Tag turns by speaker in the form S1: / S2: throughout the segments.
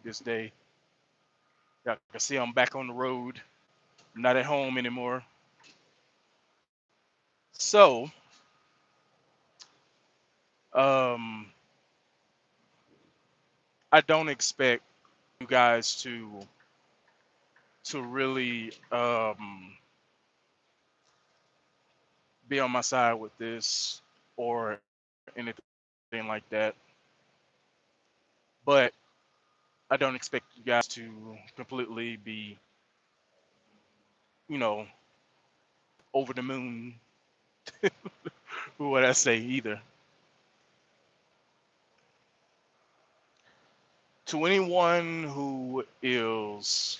S1: this day. Y'all can see I'm back on the road. I'm not at home anymore. So, um, I don't expect you guys to really be on my side with this or anything like that. But I don't expect you guys to completely be, you know, over the moon. What I say either. To anyone who is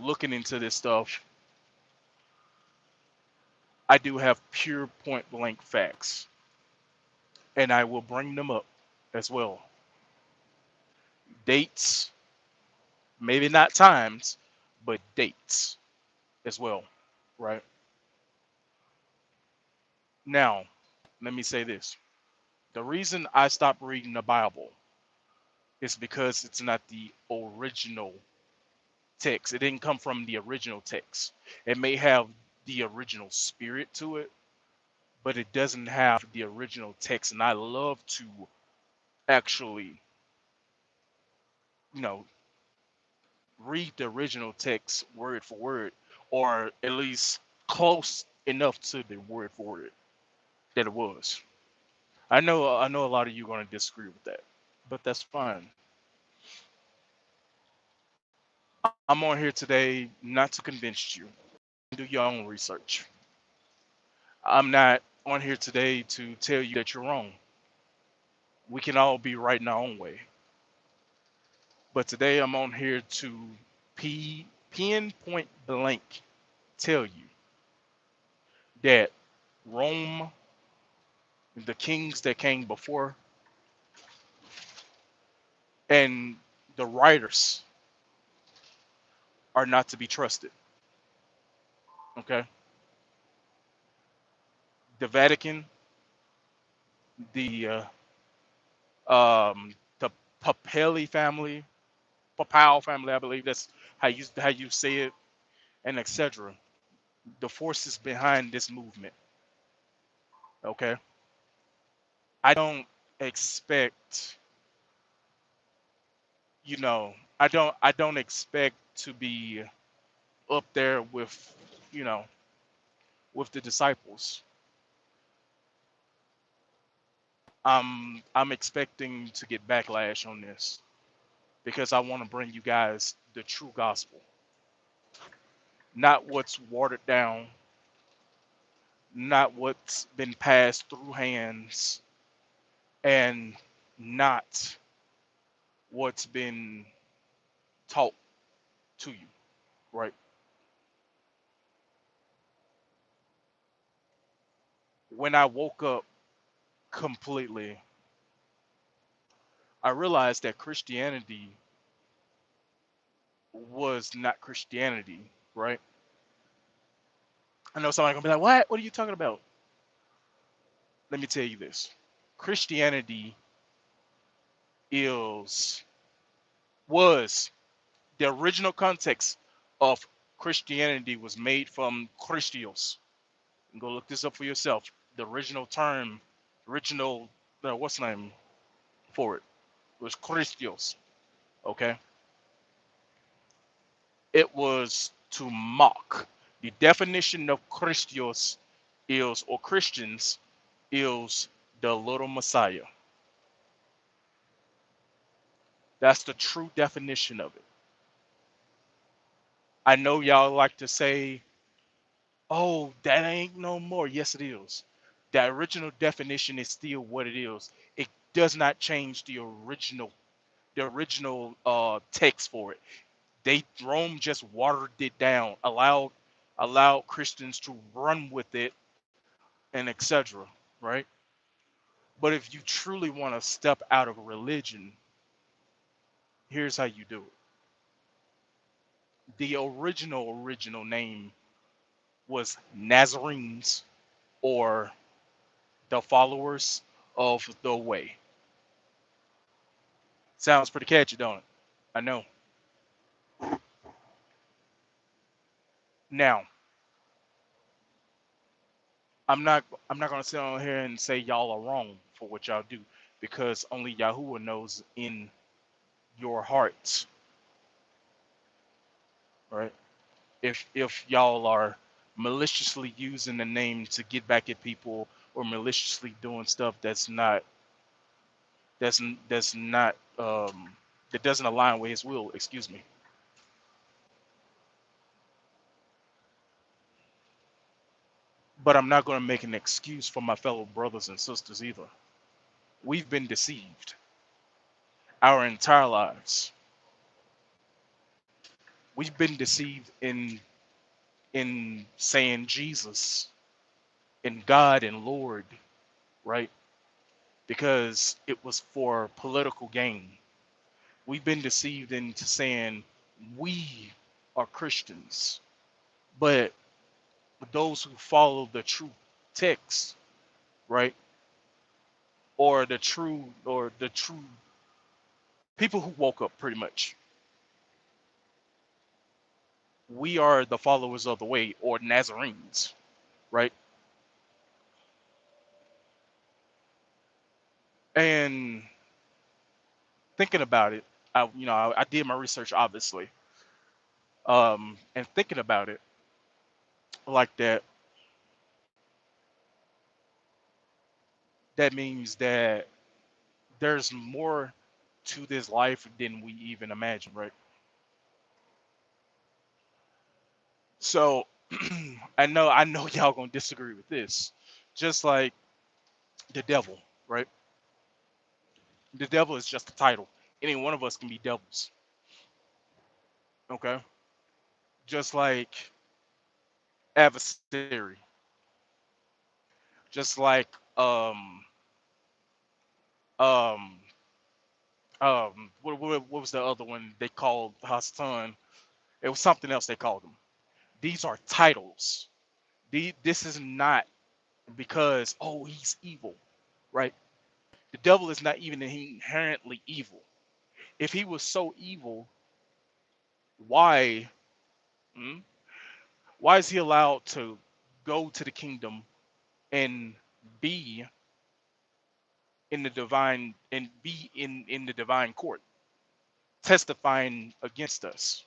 S1: looking into this stuff, I do have pure point blank facts, and I will bring them up as well. Dates, maybe not times, but dates as well, right? Now, let me say this. The reason I stopped reading the Bible is because it's not the original text. It didn't come from the original text. It may have the original spirit to it, but it doesn't have the original text. And I love to actually, you know, read the original text word for word, or at least close enough to the word for word that it was. I know a lot of you are going to disagree with that, but that's fine. I'm on here today not to convince you. Do your own research. I'm not on here today to tell you that you're wrong. We can all be right in our own way. But today I'm on here to pinpoint blank tell you that Rome, the kings that came before, and the writers are not to be trusted. Okay, the Vatican, the the Papelli family, Papal family, I believe that's how you say it, and etc. The forces behind this movement. Okay, I don't expect, I don't expect to be up there with, you know, with the disciples. I'm expecting to get backlash on this because I want to bring you guys the true gospel, not what's watered down, not what's been passed through hands, and not what's been taught to you, right? When I woke up completely, I realized that Christianity was not Christianity, right? I know somebody gonna be like, "What? What are you talking about?" Let me tell you this: Christianity is was the original context of Christianity was made from Christios. Go look this up for yourself. The original term, original, what's the name for it? Was Christios. Okay, it was to mock. The definition of Christios is, or Christians, is the little Messiah. That's the true definition of it. I know y'all like to say, "Oh, that ain't no more." Yes, it is. The original definition is still what it is. It does not change the original text for it. They Rome just watered it down, allowed Christians to run with it, and etc. Right? But if you truly want to step out of religion, here's how you do it. The original name was Nazarenes, or the followers of the way. Sounds pretty catchy, don't it? I know. Now, I'm not gonna sit on here and say y'all are wrong for what y'all do, because only Yahuwah knows in your hearts, right? If y'all are maliciously using the name to get back at people, or maliciously doing stuff that's not that doesn't align with his will, excuse me. But I'm not going to make an excuse for my fellow brothers and sisters either. We've been deceived our entire lives. We've been deceived in saying Jesus and God and Lord, right? Because it was for political gain. We've been deceived into saying we are Christians, but those who follow the true text, right, or the true people who woke up, pretty much, we are the followers of the way, or Nazarenes, right? And thinking about it, I did my research, obviously, and thinking about it like that, that means that there's more to this life than we even imagine, right? So I know y'all gonna disagree with this. Just like the devil, right? The devil is just a title. Any one of us can be devils, okay? Just like adversary, just like um um what was the other one they called Hassan? It was something else they called him. These are titles. This is not because, oh, he's evil, right? The devil is not even inherently evil. If he was so evil, why hmm, why is he allowed to go to the kingdom and be in the divine court, testifying against us?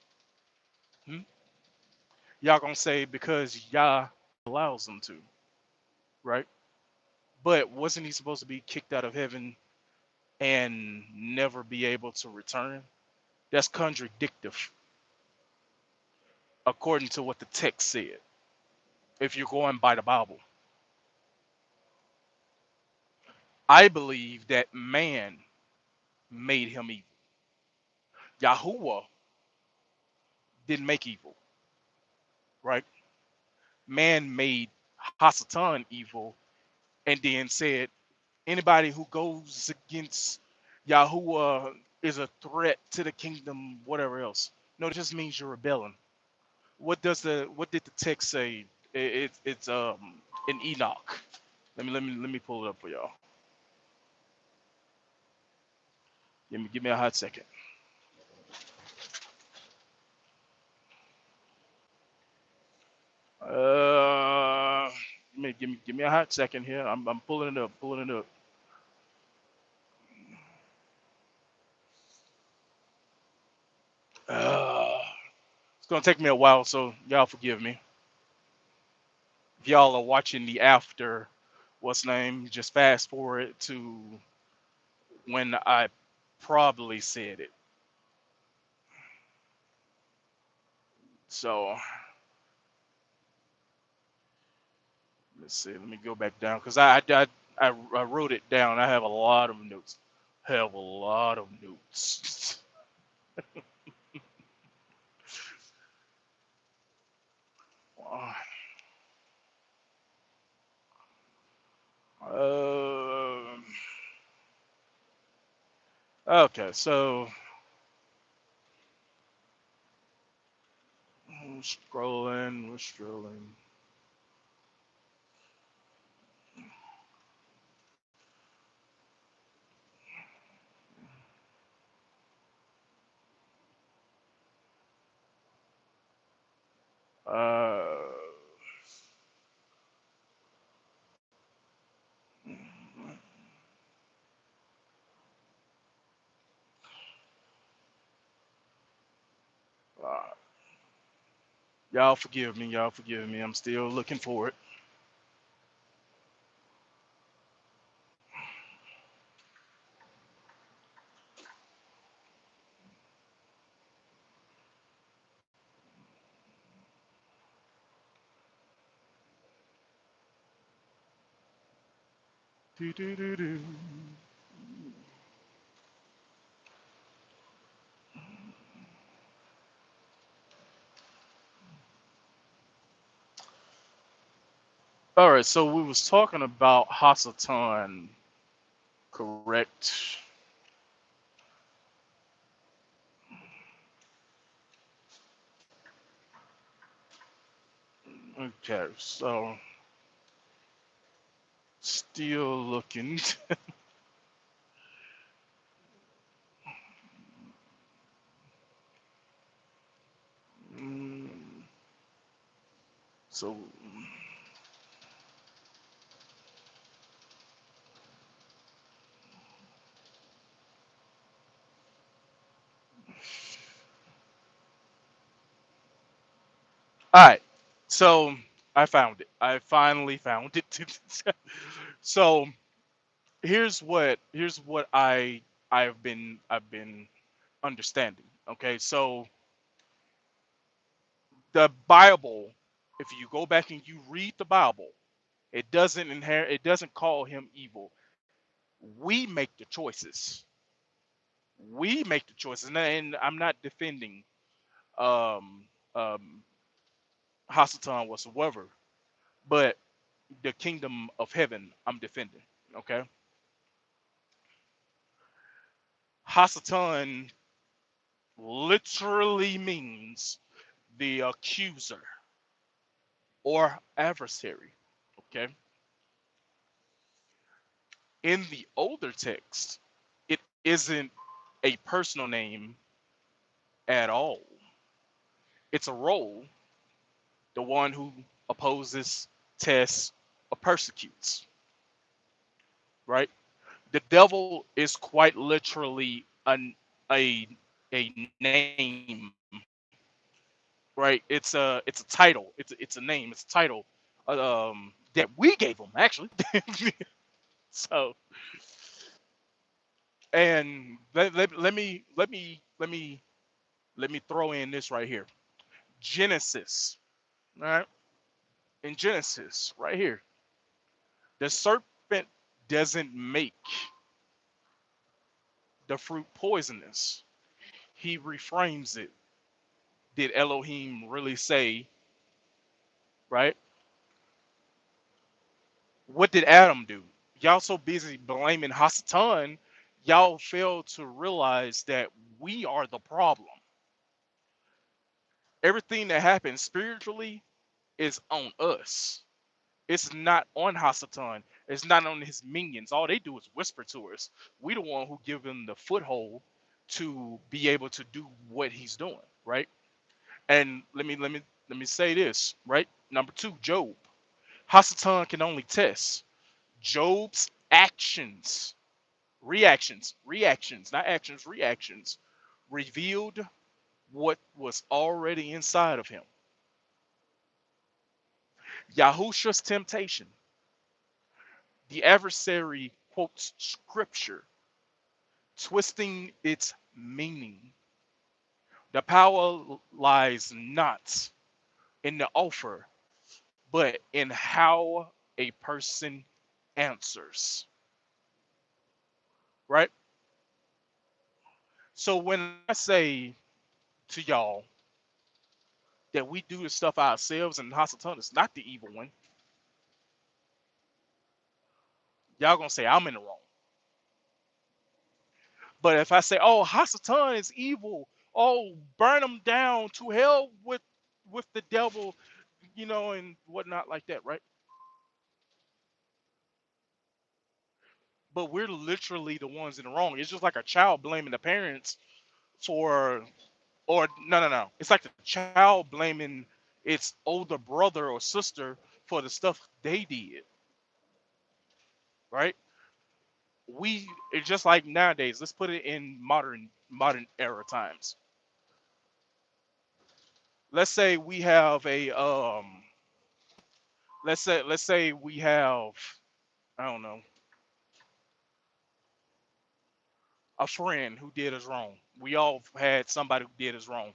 S1: Hmm? Y'all gonna say because Yah allows him to, right? But wasn't he supposed to be kicked out of heaven and never be able to return? That's contradictory according to what the text said. If you're going by the Bible, I believe that man made him evil. Yahuwah didn't make evil, right? Man made Hasatan evil, and then said anybody who goes against Yahuwah is a threat to the kingdom, whatever else. No, it just means you're rebelling. What did the text say? It's in Enoch. Let me pull it up for y'all. Give me a hot second. Uh, give me a hot second here. I'm pulling it up, pulling it up. It's gonna take me a while, so y'all forgive me. If y'all are watching the after, what's name? Just fast forward to when I probably said it. So let's see. Let me go back down because I wrote it down. I have a lot of notes. Have a lot of notes. Um, okay, so we're scrolling. Uh, uh, y'all forgive me. Y'all forgive me. I'm still looking for it. Do, do, do, do. All right, so we was talking about Hasatan, correct? Okay, so still looking. Mm, so, all right, so I found it. I finally found it. So here's what I've been understanding. Okay, so the Bible, if you go back and you read the Bible, it doesn't call him evil. We make the choices. We make the choices, and I'm not defending um um Hasatan whatsoever, but the kingdom of heaven I'm defending. Okay, Hasatan literally means the accuser or adversary. Okay, in the older text, it isn't a personal name at all. It's a role, the one who opposes, tests, or persecutes, right? The devil is quite literally a a name, right? It's a title. It's a name. It's a title that we gave him actually. So, and let me throw in this right here. Genesis, all right? In Genesis, right here, the serpent doesn't make the fruit poisonous. He reframes it. Did Elohim really say, right? What did Adam do? Y'all so busy blaming Hasatan, y'all fail to realize that we are the problem. Everything that happens spiritually is on us. It's not on Hasatan. It's not on his minions. All they do is whisper to us. We the one who give him the foothold to be able to do what he's doing, right? And let me say this, right? Number two, Job. Hasatan can only test Job's actions, reactions, not actions, reactions, revealed what was already inside of him. Yahusha's temptation, the adversary quotes scripture, twisting its meaning. The power lies not in the offer, but in how a person answers, right? So when I say to y'all that we do this stuff ourselves and Hasatan is not the evil one, y'all gonna say I'm in the wrong. But if I say, "Oh, Hasatan is evil," oh, burn him down to hell with the devil, and whatnot like that, right? But we're literally the ones in the wrong. It's just like a child blaming the parents for, or no, no, no. It's like the child blaming It's older brother or sister for the stuff they did, right? It's just like nowadays. Let's put it in modern era times. Let's say we have a let's say we have, I don't know, a friend who did us wrong. We all had somebody who did us wrong.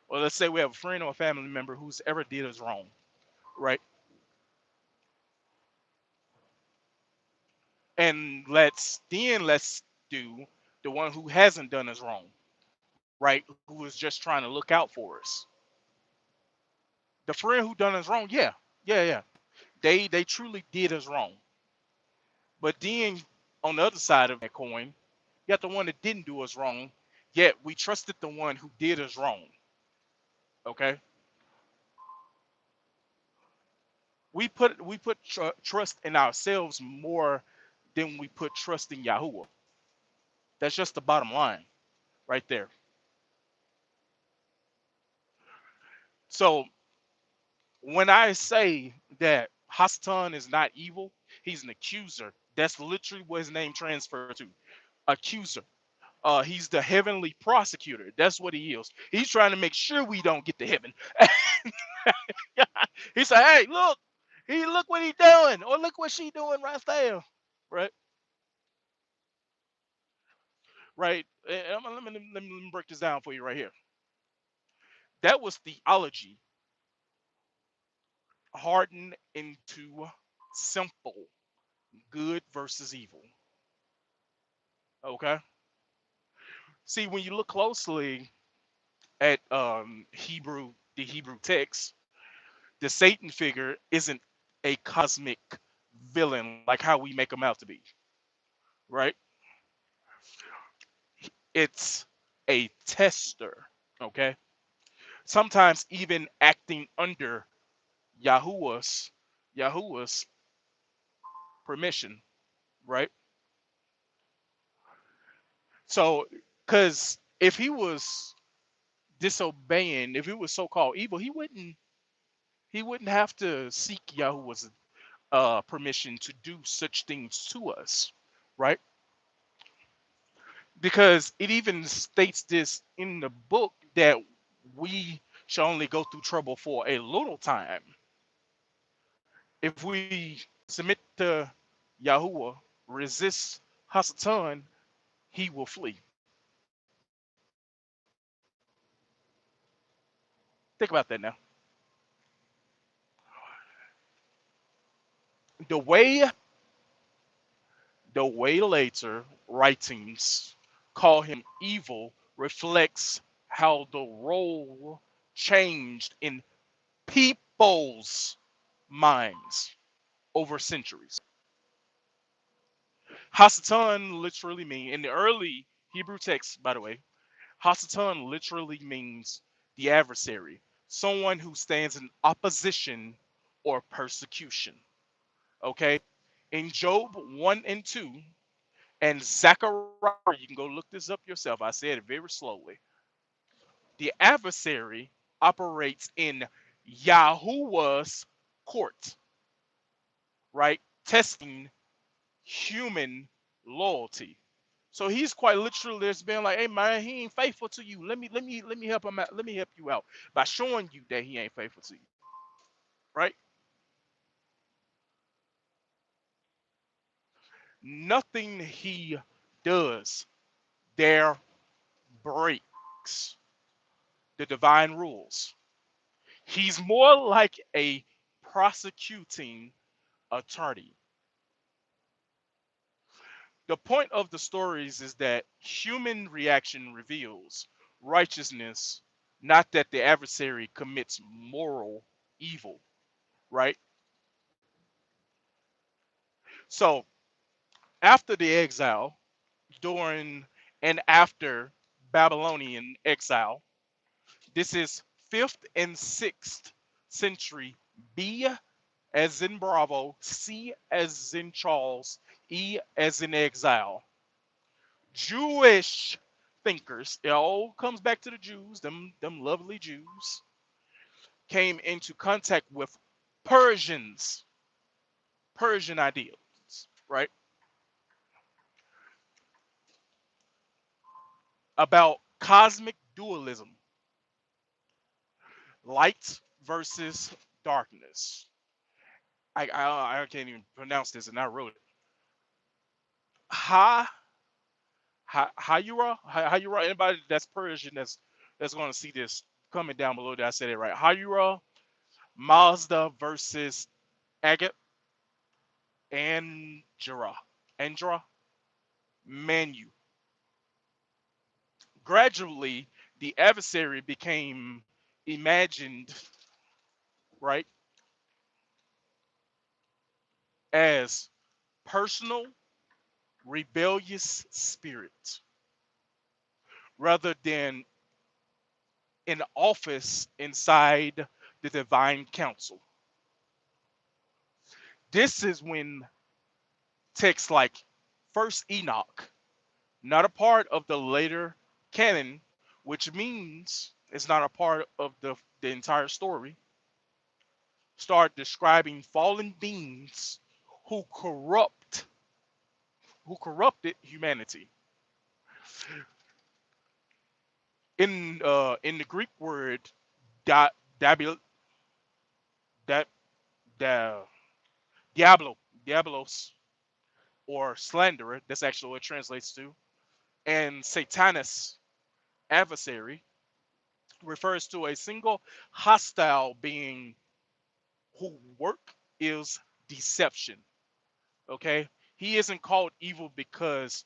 S1: Or let's say we have a friend or a family member who's ever did us wrong, right? And let's do the one who hasn't done us wrong, right? Who is just trying to look out for us. The friend who done us wrong, yeah, yeah, yeah. They truly did us wrong. But then on the other side of that coin, you got the one that didn't do us wrong, yet we trusted the one who did us wrong. Okay, we put trust in ourselves more than we put trust in Yahuwah. That's just the bottom line, right there. So when I say that Hasatan is not evil, he's an accuser. That's literally what his name transferred to, accuser. He's the heavenly prosecutor. That's what he is. He's trying to make sure we don't get to heaven. He said, "Hey, look, look what he doing, or look what she doing right there." Right, right. Let me break this down for you right here. That was theology hardened into simple good versus evil. Okay. See, when you look closely at the Hebrew text, the Satan figure isn't a cosmic villain like how we make him out to be, right? It's a tester, okay? Sometimes even acting under Yahuwah's Yahuwah's permission, right? So, because if he was disobeying, if he was so-called evil, he wouldn't have to seek Yahuwah's permission to do such things to us, right? Because it even states this in the book that we shall only go through trouble for a little time. If we submit to Yahuwah, resist Hasatan, he will flee. Think about that now. The way later writings call him evil reflects how the role changed in people's minds over centuries. Hasatan literally mean in the early Hebrew text, by the way, Hasatan literally means the adversary, someone who stands in opposition or persecution. Okay? In Job 1 and 2 and Zechariah, you can go look this up yourself. I said it very slowly. The adversary operates in Yahuwah's court, right? Testing human loyalty. So he's quite literally just being like, "Hey man, he ain't faithful to you. Let me help him out. Let me help you out by showing you that he ain't faithful to you." Right? Nothing he does there breaks the divine rules. He's more like a prosecuting attorney. The point of the stories is that human reaction reveals righteousness, not that the adversary commits moral evil, right? So, after the exile, during and after Babylonian exile, this is 5th and 6th century B as in Bravo, C as in Charles, E as in exile. Jewish thinkers, it all comes back to the Jews, them lovely Jews, came into contact with Persians, Persian ideals, right? About cosmic dualism, light versus darkness. I can't even pronounce this, and I wrote it. Ha Hayura. Anybody that's Persian that's going to see this, comment down below that I said it right. Hayura, Mazda versus Agat, Andra, Manu. Gradually, the adversary became imagined, right, as personal, rebellious spirit rather than an office inside the divine council. This is when texts like First Enoch, not a part of the later canon, which means it's not a part of the entire story, start describing fallen beings who corrupted humanity. In the Greek word da, dabil, da, da, diablo, diablos, or slanderer, that's actually what it translates to, and Satanus, adversary, refers to a single hostile being whose work is deception. Okay? He isn't called evil because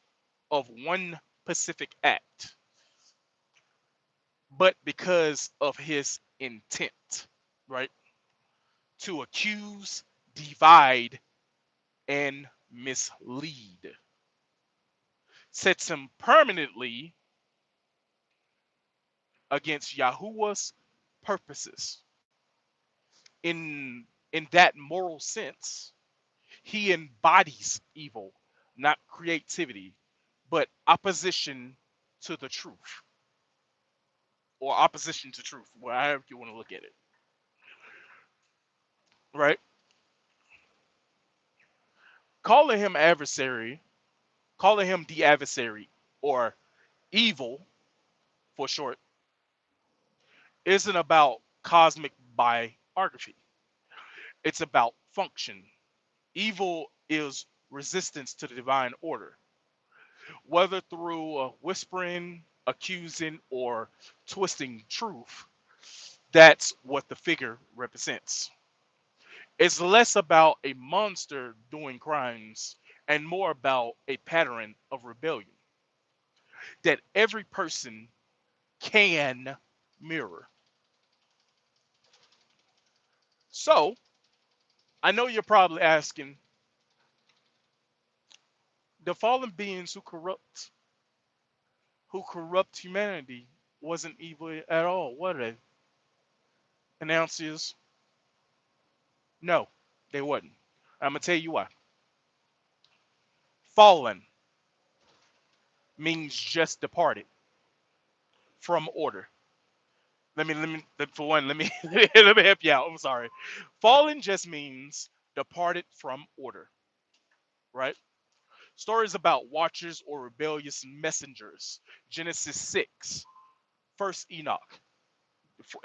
S1: of one specific act, but because of his intent, right? To accuse, divide, and mislead. Sets him permanently against Yahuwah's purposes. In that moral sense, he embodies evil, not creativity, but opposition to the truth, or opposition to truth, however you want to look at it, right? Calling him adversary, calling him the adversary, or evil for short, isn't about cosmic biography. It's about function. Evil is resistance to the divine order, whether through whispering, accusing, or twisting truth. That's what the figure represents. It's less about a monster doing crimes and more about a pattern of rebellion that every person can mirror. So, I know you're probably asking, the fallen beings who corrupt humanity wasn't evil at all, were they? And the answer is no, they wasn't. I'm gonna tell you why. Fallen means just departed from order. For one, let me let me help you out. I'm sorry. Fallen just means departed from order, right? Stories about watchers or rebellious messengers. Genesis 6, First Enoch.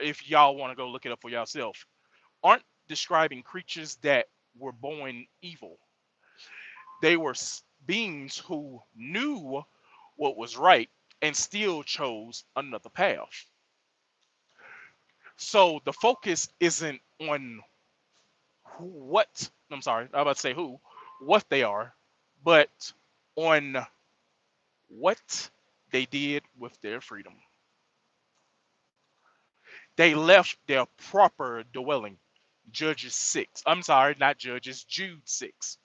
S1: If y'all want to go look it up for yourself, aren't describing creatures that were born evil. They were beings who knew what was right and still chose another path. So the focus isn't on I'm sorry, I'm about to say who, what they are, but on what they did with their freedom. They left their proper dwelling. Judges 6. I'm sorry, not Judges, Jude 6.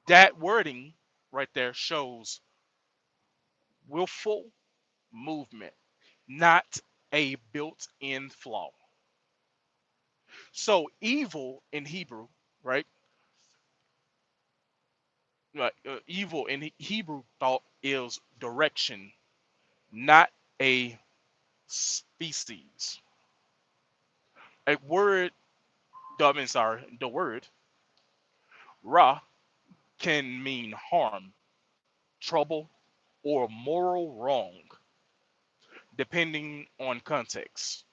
S1: That wording right there shows willful movement, not a built in flaw. So evil in Hebrew, right? Evil in Hebrew thought is direction, not a species. A word, I mean, sorry, the word Ra can mean harm, trouble, or moral wrong, depending on context.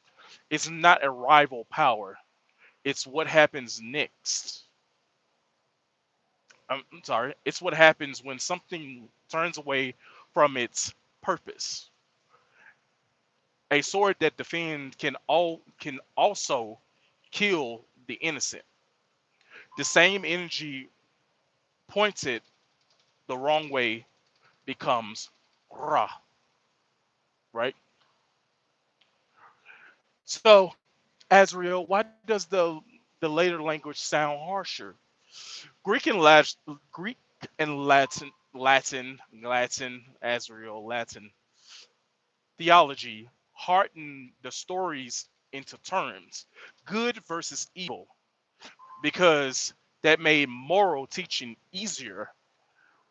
S1: It's not a rival power, it's what happens next. I'm sorry, it's what happens when something turns away from its purpose. A sword that defends can also kill the innocent. The same energy pointed the wrong way becomes Ra, right? So, Azrael, why does the later language sound harsher? Greek and Latin, Greek and Latin, Azrael, Latin theology hardened the stories into terms, good versus evil, because that made moral teaching easier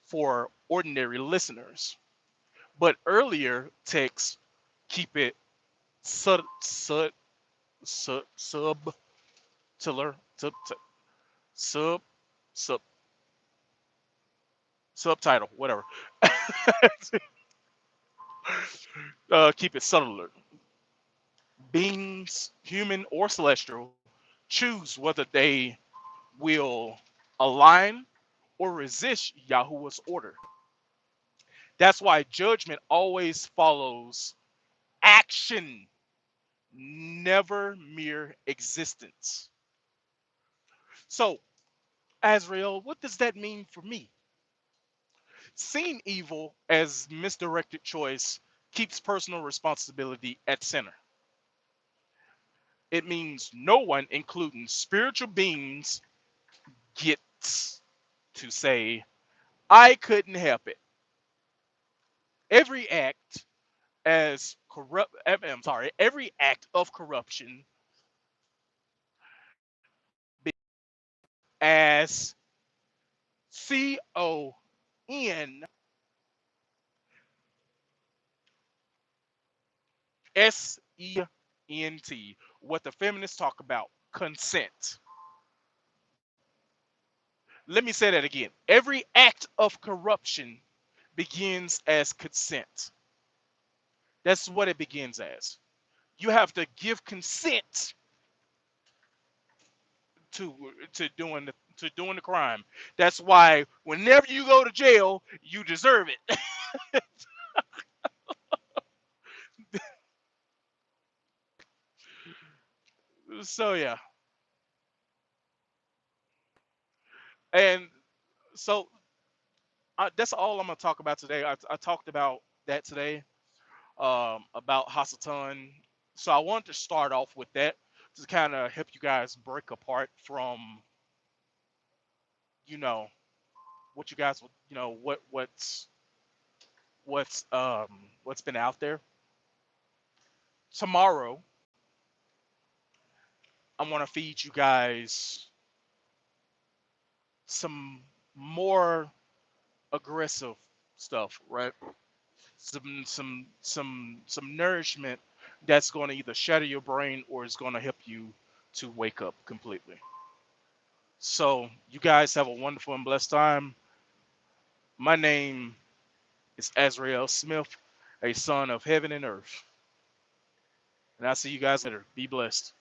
S1: for ordinary listeners. But earlier texts keep it sub, sub, subtler, sub, sub, subtitle, whatever. Keep it subtler. Beings, human or celestial, choose whether they will align or resist Yahuwah's order. That's why judgment always follows action, never mere existence. So, Azrael, what does that mean for me? Seeing evil as misdirected choice keeps personal responsibility at center. It means no one, including spiritual beings, gets to say, I couldn't help it. Every act every act of corruption as CONSENT, what the feminists talk about, consent. Let me say that again. Every act of corruption begins as consent. That's what it begins as. You have to give consent to doing the crime. That's why whenever you go to jail, you deserve it. So yeah, and so that's all I'm gonna talk about today. I talked about that today, about Hasatan. So I wanted to start off with that to kind of help you guys break apart from you know what you guys what's what's been out there. Tomorrow I want to feed you guys some more aggressive stuff, right? Some nourishment that's going to either shatter your brain or is going to help you to wake up completely. So you guys have a wonderful and blessed time. My name is Azrael Smith, a son of heaven and earth. And I'll see you guys later. Be blessed.